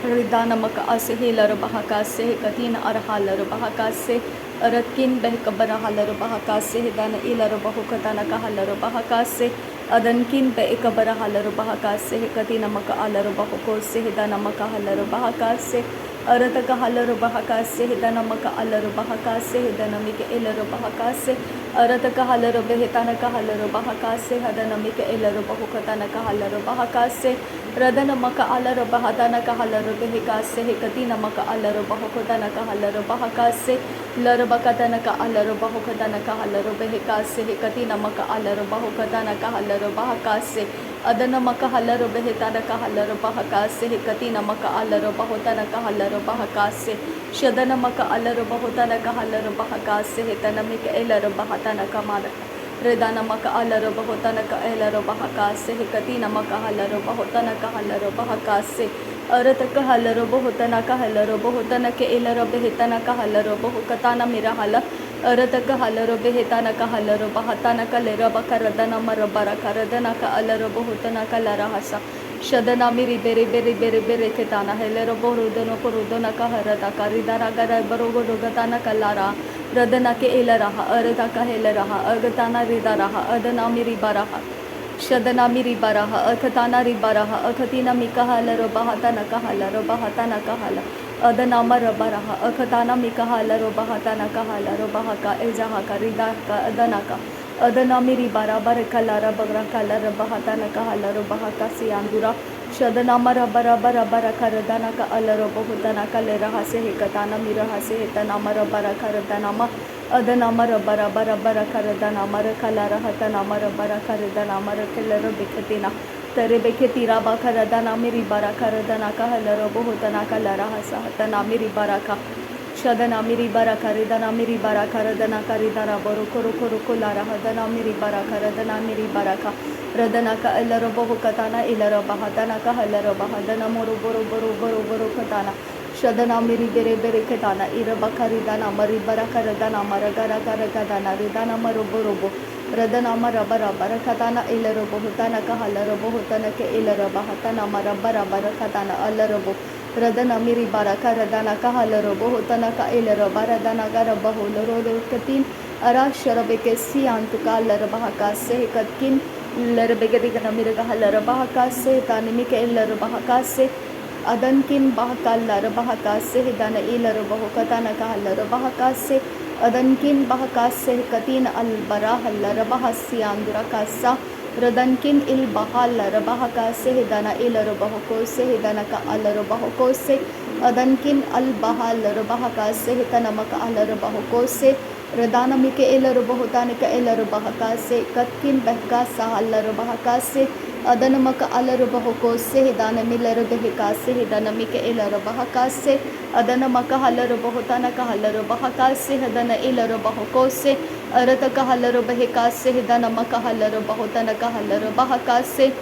Ridanamaka asehila bahakase katin arhala bahakase Ratkin behkabarahala bahakase hidana ila bahukatana kahala bahakase Adankin behkabarahala bahakase katina maka ala bahukose hidana makahala bahakase Arataka halar bahakase hidana maka ala bahakase hidana mika ila bahakase Arataka halar behetana kahala bahakase hadana mika ila bahukatana kahala bahakase Radana maka ala bahatana kahala behikase hikatina maka ala bahukatana kahala bahakase Larabakatana ka ala bahukatana kahala behikase hikatina maka ala bahukatana kahala bahakase Adana maka halar behetana kahala bahakase hikatina maka ala bahutana kahala bahakase Shadana maka ala bahutana kahala bahakase hitana mika ela bahatana kamada Redana maka ala bahutana ka ela bahakase hikatina maka halar bahutana kahala bahakase Arataka halar bahutana kahala bahutana ke ela behetana kahala bahukatana mirahala Arataka halar behetana kahala bahatana kalera bakaradana marabara karadana ka ala bahutana kalarahasa Shadana miri bere bere bere bere ketana helero borudana korudana kaharata karidara gara barogodogatana kalara Radana ke elaraha arataka helaraha agatana ridaraha adana miri baraha Shadana miri baraha akatana ribaraha akatina mikahala robahatana kahala robahatana kahala Adana marabaraha akatana mikahala robahatana kahala robahaka ezahaka ridaka adanaka Adana miri barabara kalara bagra kalara bahatana kahala robahaka siandura Shadana marabara barabara karadana ka alaro bahutana kalera hase hekatana mira hase hetana marabara karadana ma Adana marabara barabara karadana mara kalara hatana marabara karadana mara kalara bekatina Tere beketira bakaradana miri bara karadana kahala bahutana kalara hasa hatana miri baraka Shadana miri baraka ridana miri baraka radana karidana boru kuru kuru kulara hadana miri baraka radana miri baraka radana ka ilaro bohu katana ilaro bahadana ka halaro bahadana moru boru boru boru boru katana Shadana miri bere bere katana ira bakaridana mari baraka radana maragara karakadana ridana maru boru bo radana marabara barakatana ilaro bohutana ka halaro bohutana ke ilaro bahatana marabara barakatana alaro bo Radana miri baraka radana kahala bohutana ka elera baradana gara bahuloro katin ara sharabeke siantuka larabahaka se katkin larabegadiga miraga halarabahaka se tanimike elarabahaka se adankin bahaka larabahaka se hidana elarabahukatana kahalarabahaka se adankin bahaka se katin albara halarabahasiandura sa Radankin il bahal rabahaka se hidana ilarabahoko se hidana ka alarabahoko se adankin al bahal rabahaka se hitana maka alarabahoko se radana mike ilarabahutana ka ilarabahaka se katkin behka sa alarabahaka se adana maka alarabahoko se hidana milarabahika se hidana mike ilarabahaka se adana maka alarabahutana ka alarabahaka se hidana ilarabahoko se Arataka halar bahikase hidana maka halar bahutana ka halar bahakase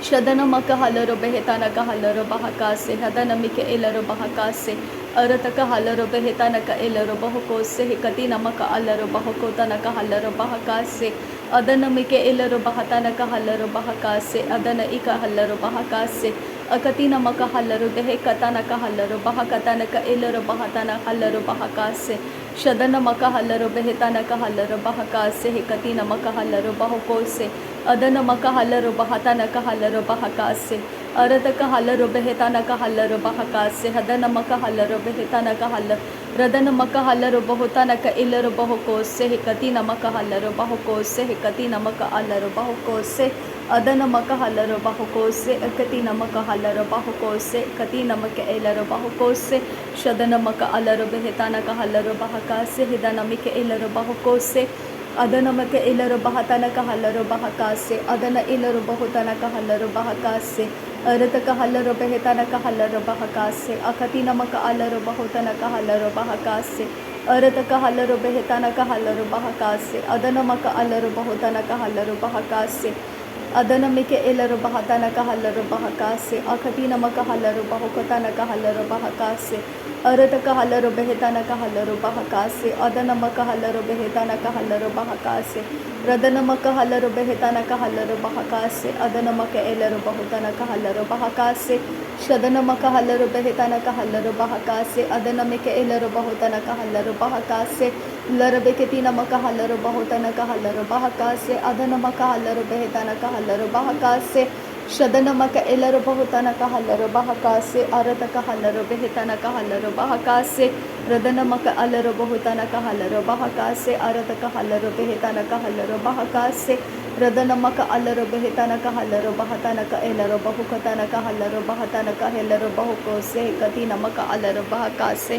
Shadana maka halar behetana ka halar bahakase hadana mike elar bahakase Arataka halar behetana ka elar bahukose hikatina maka alar bahukotana ka halar bahakase Adana mike elar bahatana ka halar bahakase adana ika halar bahakase Akatina maka halar behekatana ka halar bahakatana ka elar bahatana halar bahakase Shadana maka halar behetana ka halar bahakase hikatina maka halar bahukose Adana maka halar bahatana ka halar bahakase Arataka halar behetana ka halar bahakase hadana maka halar behetana ka halar Radana maka halar bahutana ka ilar bahukose hikatina maka halar bahukose hikatina maka alar bahukose Adana maka halar bahukose katina maka halar bahukose katina maka ilar bahukose Shadana maka alar behetana ka halar bahakase hidana mika ilar bahukose Adana maka ilar bahatana ka halar bahakase adana ilar bahutana ka halar bahakase Arataka halar behetana ka halar bahakase akatina maka alar bahutana ka halar bahakase Arataka halar behetana ka halar bahakase adana maka alar bahutana ka halar bahakase Adana mike elar bahatana ka halar bahakase akatina maka halar bahukatana ka halar bahakase Arataka halar behetana ka halar bahakase adana maka halar behetana ka halar bahakase Radana maka halar behetana ka halar bahakase adana maka elar bahutana ka halar bahakase ಶದನಮಕ ಹಲ್ಲರು ಬೆಹಿತನಕ ಹಲ್ಲರು ಬಹಕಾಸೆ ಅದನಮಿಕೆ ಎಲ್ಲರು ಬಹುತನಕ ಹಲ್ಲರು ಬಹಕಾಸೆ ಲರಬೆಕೆತಿ ನಮಕ ಹಲ್ಲರು ಬಹುತನಕ ಹಲ್ಲರು ಬಹಕಾಸೆ ಅದನಮಕ ಹಲ್ಲರು ಬೆಹಿತನಕ ಹಲ್ಲರು ಬಹಕಾಸೆ ಶದನಮಕ ಎಲ್ಲರು ಬಹುತನಕ ಹಲ್ಲರು ಬಹಕಾಸೆ ಅರತಕ ಹಲ್ಲರು ಬೆಹಿತನಕ ಹಲ್ಲರು ಬಹಕಾಸೆ ರದನಮಕ ಅಲ್ಲರು ಬಹುತನಕ ಹಲ್ಲರು ಬಹಕಾಸೆ ಅರತಕ ಹಲ್ಲರು ಬೆಹಿತನಕ ಹಲ್ಲರು ಬಹಕಾಸೆ ರದನಮಕ ಅಲ್ಲರು ಬೆಹಿತನಕ ಹಲ್ಲರು ಬಹತನಕ ಎಲ್ಲರು ಬಹುಕತನಕ ಹಲ್ಲರು ಬಹತನಕ ಎಲ್ಲರು ಬಹುಕೋಸೆ ಕತಿ ನಮಕ ಅಲ್ಲರು ಬಹಕಾಸೆ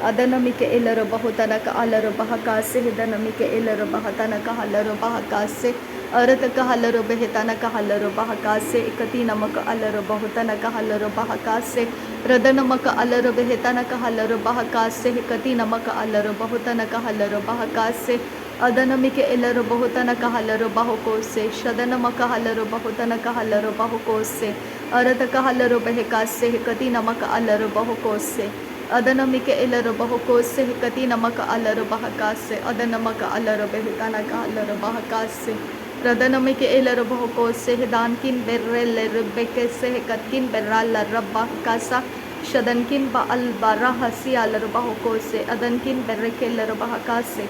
ಅದನಮಿಕೆ ಎಲ್ಲರು ಬಹುತನಕ ಅಲ್ಲರು ಬಹಕಾಸೆ ಹಿದನಮಿಕೆ ಎಲ್ಲರು ಬಹತನಕ ಹಲ್ಲರು ಬಹಕಾಸೆ ಅರತಕ ಹಲ್ಲರು ಬೆಹಿತನಕ ಹಲ್ಲರು ಬಹಕಾಸೆ ಕತಿ ನಮಕ ಅಲ್ಲರು ಬಹುತನಕ ಹಲ್ಲರು ಬಹಕಾಸೆ ರದನಮಕ ಅಲ್ಲರು ಬೆಹಿತನಕ ಹಲ್ಲರು ಬಹಕಾಸೆ ಕತಿ ನಮಕ ಅಲ್ಲರು ಬಹುತನಕ ಹಲ್ಲರು ಬಹಕಾಸೆ ಅದನಮಿಕೆ ಎಲ್ಲರು ಬಹುತನಕ ಹಲ್ಲರು ಬಹುಕೋಸೆ ಶದನಮಕ ಹಲ್ಲರು ಬಹುತನಕ ಹಲ್ಲರು ಬಹುಕೋಸೆ ಅರತಕ ಹಲ್ಲರು ಬೆಹಕಾಸೆ ಕತಿ ನಮಕ ಅಲ್ಲರು ಬಹುಕೋಸೆ ಅದನಮಿಕೆ ಎಲ್ಲರು ಬಹುಕೋಸೆ ಕತಿ ನಮಕ ಅಲ್ಲರು ಬಹಕಾಸೆ ಅದನಮಕ ಅಲ್ಲರು ಬೆಹಿತನಕ ಹಲ್ಲರು ಬಹಕಾಸೆ ರದನಮಿಕೆ ಎಲ್ಲರು ಬಹುಕೋಸೆ ಹಿದಾನ್ಕಿನ್ ಬೆರ್ರೆಲ್ಲೆರು ಬೆಕೆಸೆ ಕತ್ಕಿನ್ ಬೆರ್ರಾಲ್ಲ ರಬ್ಬ ಕಾಸ ಶದನ್ಕಿನ್ ಬ ಅಲ್ ಬರ ಹಸಿ ಅಲ್ಲರು ಬಹುಕೋಸೆ ಅದನ್ಕಿನ್ ಬೆರ್ರೆಕೆಲ್ಲರು ಬಹಕಾಸೆ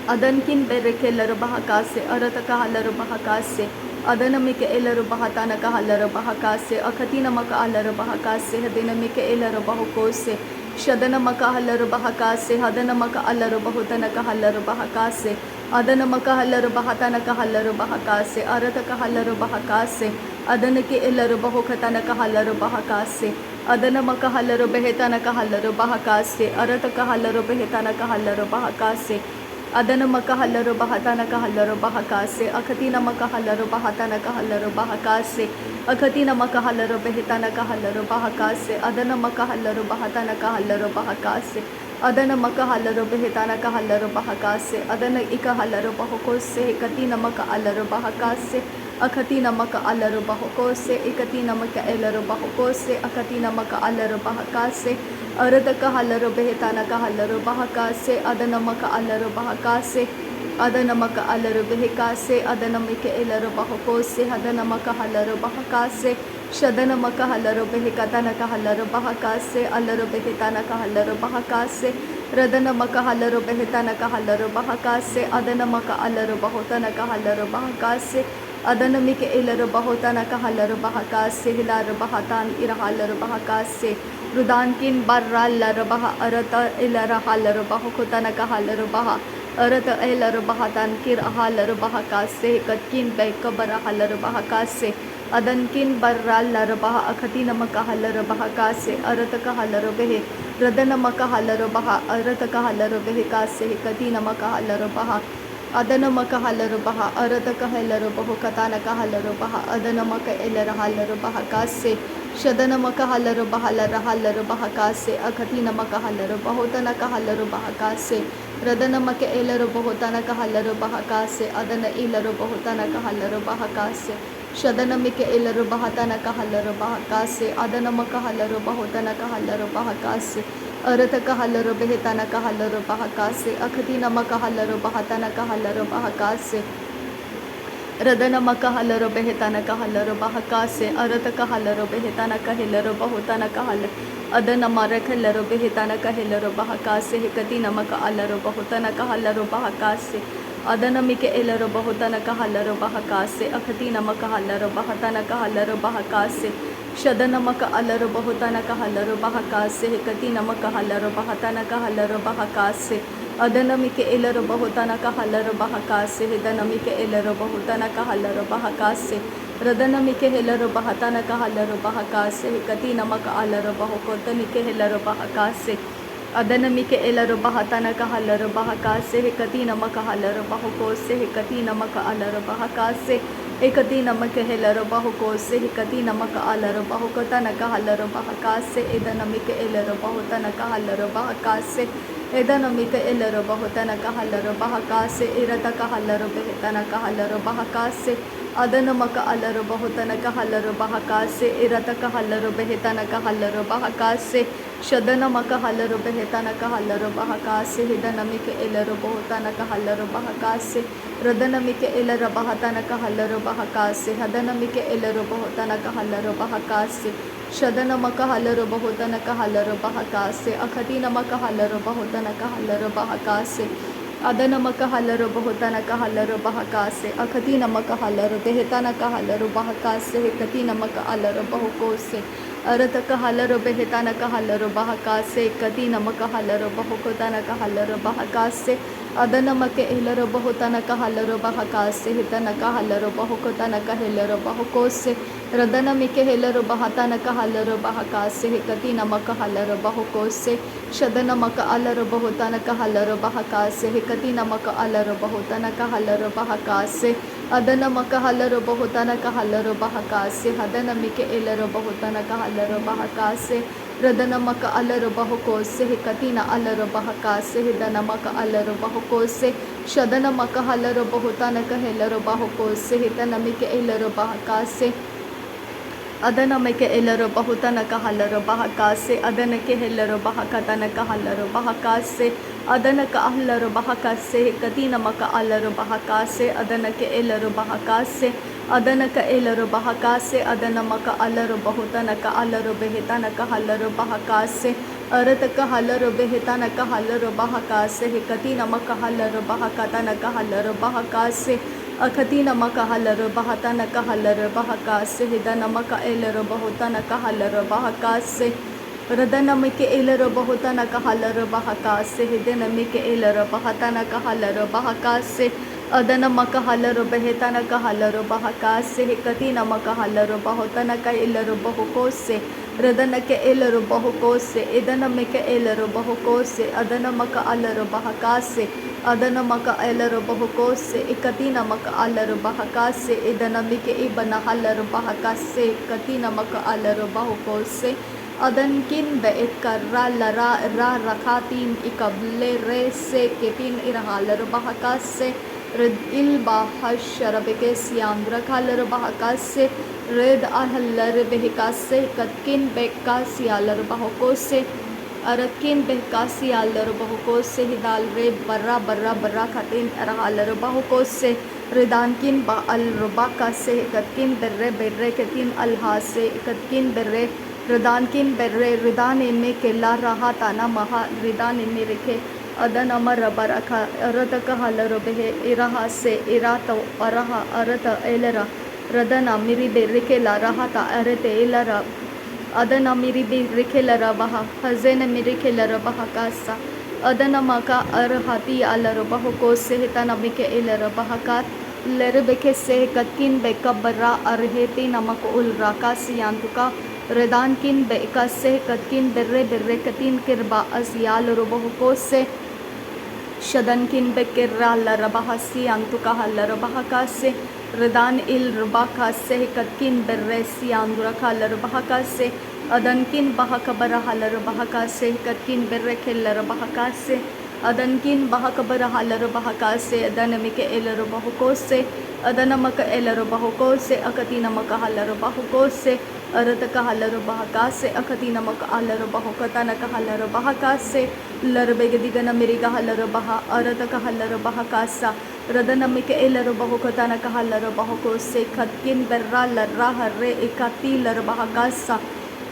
ಅದನ್ಕಿನ್ ಬೆರ್ರೆಕೆಲ್ಲರು ಬಹಕಾಸೆ ಅರತಕ ಹಲ್ಲರು ಬಹಕಾಸೆ ಅದನಮಿಕೆ ಎಲ್ಲರು ಬಹತನಕ ಹಲ್ಲರು ಬಹಕಾಸೆ ಅಕತಿ ನಮಕ ಅಲ್ಲರು ಬಹಕಾಸೆ ಹದಿನಮಿಕೆ ಎಲ್ಲರು ಬಹುಕೋಸೆ ಶದನಮಕ ಹಲ್ಲರು ಬಹಕಾಸೆ ಹದನಮಕ ಅಲ್ಲರು ಬಹುತನಕ ಹಲ್ಲರು ಬಹಕಾಸೆ ಅದನಮಕ ಹಲ್ಲರು ಬಹತನಕ ಹಲ್ಲರು ಬಹಕಾಸೆ ಅರತಕ ಹಲ್ಲರು ಬಹಕಾಸೆ ಅದನಕ್ಕೆ ಎಲ್ಲರು ಬಹುಕತನಕ ಹಲ್ಲರು ಬಹಕಾಸೆ ಅದನಮಕ ಹಲ್ಲರು ಬೆಹಿತನಕ ಹಲ್ಲರು ಬಹಕಾಸೆ ಅರತಕ ಹಲ್ಲರು ಬೆಹಿತನಕ ಹಲ್ಲರು ಬಹಕಾಸೆ ಅದನಮಕ ಹಲ್ಲರು ಬಹತನಕ ಹಲ್ಲರು ಬಹಕಾಸೆ ಅಕತಿ ನಮಕ ಹಲ್ಲರು ಬಹತನಕ ಹಲ್ಲರು ಬಹಕಾಸೆ ಅಕತಿ ನಮಕ ಹಲ್ಲರು ಬೆಹಿತನಕ ಹಲ್ಲರು ಬಹಕಾಸೆ ಅದನಮಕ ಹಲ್ಲರು ಬಹತನಕ ಹಲ್ಲರು ಬಹಕಾಸೆ ಅದನಮಕ ಹಲ್ಲರು ಬೆಹಿತನಕ ಹಲ್ಲರು ಬಹಕಾಸೆ ಅದನ ಇಕ ಹಲ್ಲರು ಬಹುಕೋಸೆ ಕತಿ ನಮಕ ಅಲ್ಲರು ಬಹಕಾಸೆ ಅಕತಿ ನಮಕ ಅಲ್ಲರು ಬಹುಕೋಸೆ ಇಕತಿ ನಮಕ ಎಲ್ಲರು ಬಹುಕೋಸೆ ಅಕತಿ ನಮಕ ಅಲ್ಲರು ಬಹಕಾಸೆ ಅರದಕ ಹಲ್ಲರು ಬೆಹಿತನಕ ಹಲ್ಲರು ಬಹಕಾಸೆ ಅದನಮಕ ಅಲ್ಲರು ಬಹಕಾಸೆ ಅದನಮಕ ಅಲ್ಲರು ಬೆಹಿಕಾಸೆ ಅದನಮಿಕೆ ಎಲ್ಲರು ಬಹುಕೋಸೆ ಅದನಮಕ ಹಲ್ಲರು ಬಹಕಾಸೆ ಶದನಮಕ ಹಲ್ಲರು ಬೆಹಿಕತನಕ ಹಲ್ಲರು ಬಹಕಾಸೆ ಅಲ್ಲರು ಬೆಹಿತನಕ ಹಲ್ಲರು ಬಹಕಾಸೆ ರದನಮಕ ಹಲ್ಲರು ಬೆಹಿತನಕ ಹಲ್ಲರು ಬಹಕಾಸೆ ಅದನಮಕ ಅಲ್ಲರು ಬಹುತನಕ ಹಲ್ಲರು ಬಹಕಾಸೆ ಅದನಮಿಕೆ ಎಲ್ಲರು ಬಹುತನಕ ಹಲ್ಲರು ಬಹಕಾಸೆ ಹಿಲಾರು ಬಹತಾನ್ ಇರ ಹಲ್ಲರು ಬಹಕಾಸೆ ರುದಾನ್ಕಿನ್ ಬರ್ರಲ್ಲರು ಬಹ ಅರತ ಎಲ್ಲರ ಹಲ್ಲರು ಬಹುಕುತನಕ ಹಲ್ಲರು ಬಹ ಅರತ ಎಲ್ಲರು ಬಹತಾನ್ ಕಿರ್ ಹಲ್ಲರು ಬಹಕಾಸೆ ಕತ್ಕಿನ್ ಬೈಕಬರ ಹಲ್ಲರು ಬಹಕಾಸೆ ಅದನ್ಕಿನ್ ಬರ್ರಲ್ಲರು ಬಹ ಅಕತಿ ನಮಕ ಹಲ್ಲರು ಬಹಕಾಸೆ ಅರತಕ ಹಲ್ಲರು ಬೆಹೆ ರದನಮಕ ಹಲ್ಲರು ಬಹ ಅರತಕ ಹಲ್ಲರು ಬೆಹಿಕಾಸೆ ಕತಿ ನಮಕ ಹಲ್ಲರು ಬಹ ಅದನಮಕ ಹಲ್ಲರು ಬಹ ಅರತಕ ಹಲ್ಲರು ಬಹುಕತಾನಕ ಹಲ್ಲರು ಬಹ ಅದನಮಕ ಎಲ್ಲರ ಹಲ್ಲರು ಬಹಕಾಸೆ ಶದನಮಕ ಹಲ್ಲರು ಬಹಲರ ಹಲ್ಲರು ಬಹಕಾಸೆ ಅಕತಿ ನಮಕ ಹಲ್ಲರು ಬಹುತನಕ ಹಲ್ಲರು ಬಹಕಾಸೆ ರದನಮಕ ಎಲ್ಲರು ಬಹುತನಕ ಹಲ್ಲರು ಬಹಕಾಸೆ ಅದನ ಇಲ್ಲರು ಬಹುತನಕ ಹಲ್ಲರು ಬಹಕಾಸೆ ಶದನಮಿಕೆ ಎಲ್ಲರು ಬಹತನಕ ಹಲ್ಲರು ಬಹಕಾಸೆ ಅದನಮಕ ಹಲ್ಲರು ಬಹುತನಕ ಹಲ್ಲರು ಬಹಕಾಸೆ ಅರತಕ ಹಲ್ಲರು ಬೆಹಿತನಕ ಹಲ್ಲರು ಬಹಕಾಸೆ ಅಕತಿ ನಮಕ ಹಲ್ಲರು ಬಹತನಕ ಹಲ್ಲರು ಬಹಕಾಸೆ ರದನಮಕ ಹಲ್ಲರು ಬೆಹಿತನಕ ಹಲ್ಲರು ಬಹಕಾಸೆ ಅರತಕ ಹಲ್ಲರು ಬೆಹಿತನಕ ಹೆಲ್ಲರು ಬಹುತನಕ ಹಲ್ಲ ಅದನ ಮರಕೆಲ್ಲರು ಬೆಹಿತನಕ ಹೆಲ್ಲರು ಬಹಕಾಸೆ ಹಿಕತಿ ನಮಕ ಅಲ್ಲರು ಬಹುತನಕ ಹಲ್ಲರು ಬಹಕಾಸೆ ಅದನಮಿಕೆ ಎಲ್ಲರು ಬಹುತನಕ ಹಲ್ಲರು ಬಹಕಾಸೆ ಅಕತಿ ನಮಕ ಹಲ್ಲರು ಬಹತನಕ ಹಲ್ಲರು ಬಹಕಾಸೆ ಶದನಮಕ ಅಲ್ಲರು ಬಹುತನಕ ಹಲ್ಲರು ಬಹಕಾಸೆ ಹಿಕತಿ ನಮಕ ಹಲ್ಲರು ಬಹತನಕ ಹಲ್ಲರು ಬಹಕಾಸೆ ಅದನಮಿಕೆ ಎಲ್ಲರು ಬಹುತನಕ ಹಲ್ಲರು ಬಹಕಾಸೆ ಹಿದನಮಿಕೆ ಎಲ್ಲರು ಬಹುತನಕ ಹಲ್ಲರು ಬಹಕಾಸೆ ರದನಮಿಕೆ ಎಲ್ಲರು ಬಹತನಕ ಹಲ್ಲರು ಬಹಕಾಸೆ ಹಿಕತಿ ನಮಕ ಅಲ್ಲರು ಬಹುಕೊತನಿಕೆ ಎಲ್ಲರು ಬಹಕಾಸೆ ಅದನಮಿಕೆ ಎಲ್ಲರು ಬಹತನಕ ಹಲ್ಲರು ಬಹಕಾಸೆ ಹಿಕತಿ ನಮಕ ಹಲ್ಲರು ಬಹುಕೋಸೆ ಹಿಕತಿ ನಮಕ ಅಲ್ಲರು ಬಹಕಾಸೆ ಏಕತಿ ನಮಕ ಹೆಲ್ಲರು ಬಹುಕೋಸೆ ಹಿಕತಿ ನಮಕ ಅಲ್ಲರು ಬಹುಕೊತನಕ ಹಲ್ಲರು ಬಹಕಾಸೆ ಇದನಮಿಕೆ ಎಲ್ಲರು ಬಹುತನಕ ಹಲ್ಲರು ಬಹಕಾಸೆ ಇದನಮಿಕೆ ಎಲ್ಲರು ಬಹುತನಕ ಹಲ್ಲರು ಬಹಕಾಸೆ ಇರತಕ ಹಲ್ಲರು ಬೆಹಿತನಕ ಹಲ್ಲರು ಬಹಕಾಸೆ ಅದನಮಕ ಅಲ್ಲರು ಬಹುತನಕ ಹಲ್ಲರು ಬಹಕಾಸೆ ಇರತಕ ಹಲ್ಲರು ಬೆಹಿತನಕ ಹಲ್ಲರು ಬಹಕಾಸೆ ಶದನಮಕ ಹಲ್ಲರು ಬೆಹಿತನಕ ಹಲ್ಲರು ಬಹಕಾಸೆ ಹಿದನಮಿಕೆ ಎಲ್ಲರು ಬಹುತನಕ ಹಲ್ಲರು ಬಹಕಾಸೆ ರದನಮಿಕೆ ಎಲ್ಲರ ಬಹತನಕ ಹಲ್ಲರು ಬಹಕಾಸೆ ಹದನಮಿಕೆ ಎಲ್ಲರು ಬಹುತನಕ ಹಲ್ಲರು ಬಹಕಾಸೆ शदनमक हलर बहुतनक हलर बहका से अखतीनमक हलर बहुतनक हलर बहका से अदनमक हलर बहुतनक हलर बहका से अखतीनमक हलर बेहतनक हलर बहका से कतीनमक हलर बहुको से अरतक हलर बेहतनक हलर बहका से कतीनमक हलर बहुकोतनक हलर बहका से अदनमक एलर बहुतनक हलर बहका से हितनक हलर बहुकोतनक हेलर बहुको से रदनमिक हेलर बहतनक हलर बहका से कतीनमक हलर बहुको से शदनमक अलर बहुतनक हलर बहका से कतीनमक अलर बहुतनक हलर बहका से अदनमक हलर बहुतनक हलर बहका से हदनमिक एलर बहुतनक हलर बहका से रदनमक अलर बहुको से कतीन अलर बहका से दनमक अलर बहुको से शदनमक हलर बहुतनक हेलर बहुको से तनमिक एलर बहका से अदनमिक एलर बहुतनक हलर बहका से अदन के हेलर बहका तनक हलर बहका से अदनक हलर बहका से कतीनमक अलर बहका से अदनक एलर बहका से अदनक एलर बहका से अदनमक अलर बहुतनक अलर बेहतनक हलर बहका से अरतक हलर बेहतनक हलर बहका से कतीनमक हलर बहका तनक हलर बहका से अखतीनमक हलर बहतनक हलर बहका से दनमक एलर बहुतनक हलर बहका से रदनमिक एलर बहुतनक हलर बहका से दनमिक एलर बहतनक हलर बहका से अदनमक हलर बेहतनक हलर बहका से कतीनमक हलर बहुतनक एलर बहुको से रदनक एलर बहुको से इदनमिक एलर बहुको से अदनमक अलर बहका से अदनमक एलर बहुको से कतीनमक अलर बहका से इदनमिक इबन हलर बहका से कतीनमक अलर बहुको से अदनकिन बेकर्रा लरा रा रखा तीन इकबले रे से केतिन इरहालर बहका से रद इल बाहशरब के सियांद्र खालर बहका से रेद अहलर बहका से कतकिन बेका सियालर बहको से अरकिन बहका सियालर बहको से हिदाल रे बर्रा बर्रा बर्रा खातिन अरहालर बहको से रिदानकिन बा अल रुबा से कतकिन बर्रे बर्रे कतिन अलहा से कतकिन बर्रे रिदानकिन बर्रे रिदान इनमें केला रहा ताना महा रिदान इनमें रखे अदन अमर रबर अखा अरत कहलर बेहे इरहा से इरात अरहा अरत एलरा रदना मिरी बेरिकेला रहा ता अरत एलरा अदना मिरी बेरिकेलरा बहा हजेन मिरिकेलरा बहा कासा अदन मका अरहती अलर बहुको से तनमिक एलर बहका लरबके से कतकिन बेकबरा अरहेती नमक उल राका सियांतुका रदानकिन बेका से कतकिन बिर्रे बिर्रे कतीन किरबा अजियाल रुबहुको से शदनकिन बेकिर्रा लरबहा सियांतुका लरबहका से रदान इल रबाका से कतकिन बिर्रे सियांदुरका लरबहका से अदनकिन बहकबर हलरबहका से कतकिन बिर्रे खिलरबहका से अदनकिन बहकबर हलरबहका से अदनमिक एलर बहुको से अदनमक एलर बहुको से अकतीनमक हलर बहुको से अरतक हलर बहका से अकतीनमक अलर बहुकतनक हलर बहका से लरबेगदिगन मिरिग हलर बहा अरतक हलर बहका सा रदनमिक एलर बहुकतनक हलर बहुको से खतकिन बर्रा लर्रा हर्रे इकती लर बहका सा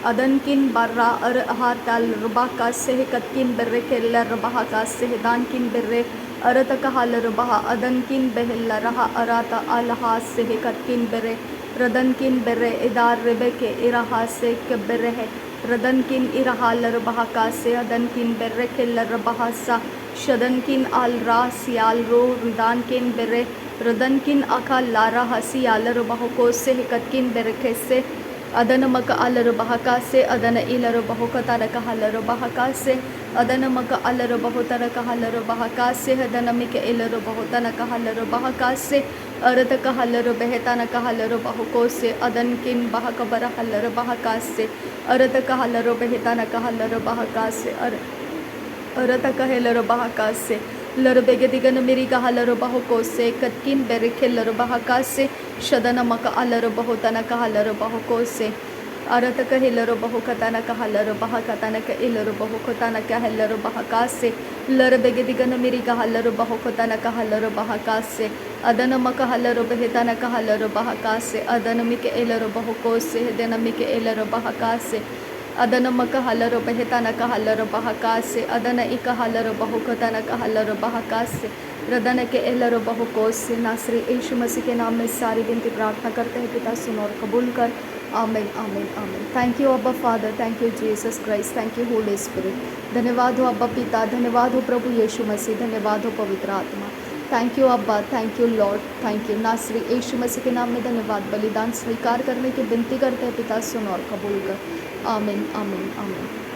अदनकिन बर्रा अरहातल रुबाका से कतकिन बर्रे के लर बहका से दानकिन बर्रे अरतक हलर बहा अदनकिन बहल रहा अराता अलहा से कतकिन बर्रे रदनकिन बर्रे इदार रिबे के इरहा से कब्रे है रदनकिन इरहा लर बहका से अदनकिन बर्रे के लर बहसा शदनकिन अल रा सियाल रो रदानकिन बर्रे रदनकिन अका लारा हसी अलर बहुको से कतकिन बर्रे से अदनमक अलर बहका से अदन इलर बहुकतरक हलर बहका से अदनमक अलर बहुतरक हलर बहका से अदनमिक इलर बहुतनक हलर बहका से अरतक हलर बेहतनक हलर बहुको से अदनकिन बहकबर हलर बहका से अरतक हलर बेहतनक हलर बहका से अरतक हलर बहका से लरबेगदिगन मिरिग हलर बहुको से कतकिन बेरिखे लर बहका से शदनमक अलर बहुतनक हलर बहुको से अरत कहिलरो बहुकतन कहलरो बहकतन कइलरो बहुकतन कहलरो बहकासे लर बेगदिगन मिरी कहलरो बहुकतन कहलरो बहकासे अदन मकहलरो बेहतन कहलरो बहकासे अदन मिके एलरो बहुकोसे दन मिके एलरो बहकासे अदन मकहलरो बेहतन कहलरो बहकासे अदन इकहलरो बहुकतन कहलरो बहकासे रदन के एलरो बहुकोसे। नासरी यीशु मसीह के नाम में सारी विनती प्रार्थना करते हैं पिता, सुन और कबूल कर। आमीन आमीन आमीन। थैंक यू अब्बा father, thank you Jesus Christ, thank you Holi spirit. धन्यवाद हो अब्बा पिता, धन्यवाद हो प्रभु यीशु मसीह, धन्यवाद हो पवित्र आत्मा। थैंक यू अब्बा, thank you Lord, thank you. नासरी यीशु मसीह के नाम में धन्यवाद। बलिदान स्वीकार करने की विनती करते हैं पिता, सुन और कबूल कर। आमीन आमीन आमीन।